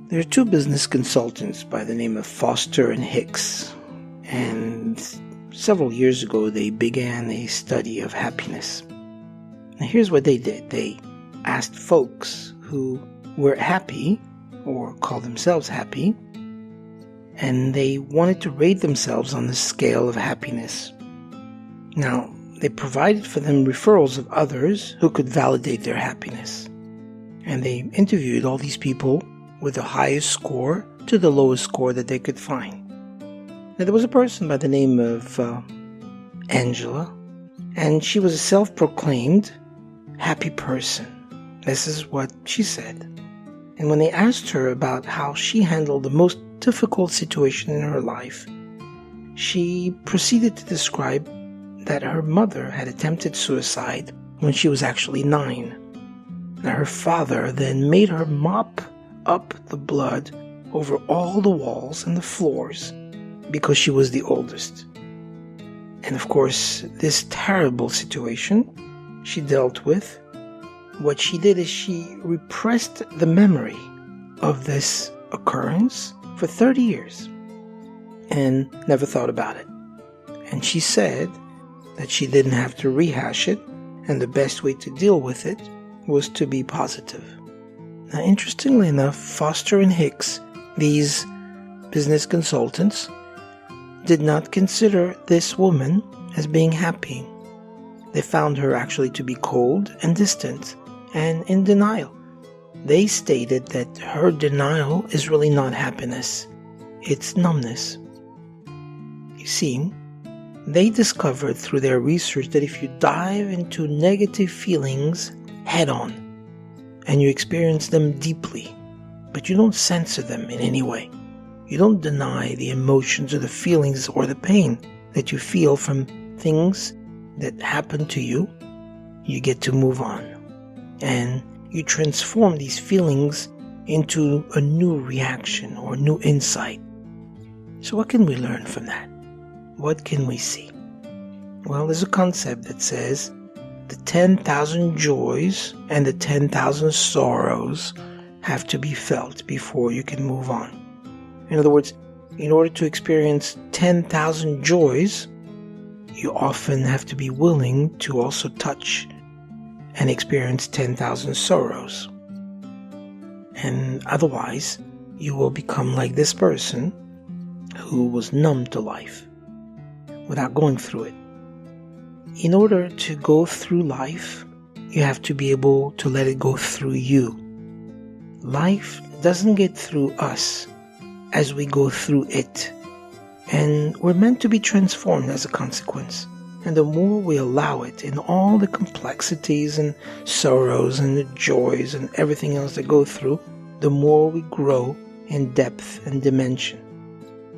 There are two business consultants by the name of Foster and Hicks, and several years ago they began a study of happiness. Now here's what they did. They asked folks who were happy, or call themselves happy, and they wanted to rate themselves on the scale of happiness. Now, they provided for them referrals of others who could validate their happiness. And they interviewed all these people with the highest score to the lowest score that they could find. Now, there was a person by the name of Angela, and she was a self-proclaimed happy person. This is what she said. And when they asked her about how she handled the most difficult situation in her life, she proceeded to describe that her mother had attempted suicide when she was actually 9. Now, her father then made her mop up the blood over all the walls and the floors because she was the oldest. And of course, this terrible situation she dealt with, what she did is she repressed the memory of this occurrence for 30 years and never thought about it. And she said that she didn't have to rehash it, and the best way to deal with it was to be positive. Now, interestingly enough, Foster and Hicks, these business consultants, did not consider this woman as being happy. They found her actually to be cold and distant and in denial. They stated that her denial is really not happiness, it's numbness. You see, they discovered through their research that if you dive into negative feelings head on and you experience them deeply, but you don't censor them in any way, you don't deny the emotions or the feelings or the pain that you feel from things that happen to you, you get to move on. And you transform these feelings into a new reaction or new insight. So what can we learn from that? What can we see? Well, there's a concept that says the 10,000 joys and the 10,000 sorrows have to be felt before you can move on. In other words, in order to experience 10,000 joys, you often have to be willing to also touch and experience 10,000 sorrows. And otherwise, you will become like this person who was numb to life without going through it. In order to go through life, you have to be able to let it go through you. Life doesn't get through us as we go through it. And we're meant to be transformed as a consequence. And the more we allow it in all the complexities and sorrows and the joys and everything else that go through, the more we grow in depth and dimension.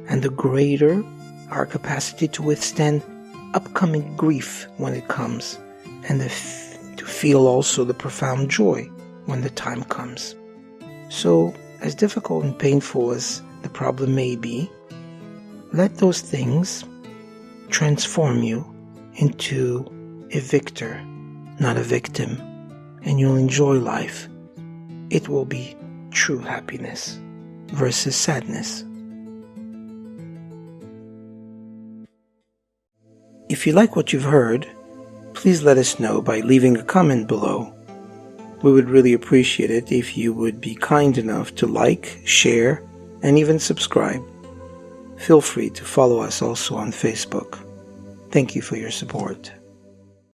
And the greater our capacity to withstand upcoming grief when it comes, and to feel also the profound joy when the time comes. So, as difficult and painful as the problem may be, let those things transform you into a victor, not a victim, and you'll enjoy life. It will be true happiness versus sadness. If you like what you've heard, please let us know by leaving a comment below. We would really appreciate it if you would be kind enough to like, share, and even subscribe. Feel free to follow us also on Facebook. Thank you for your support.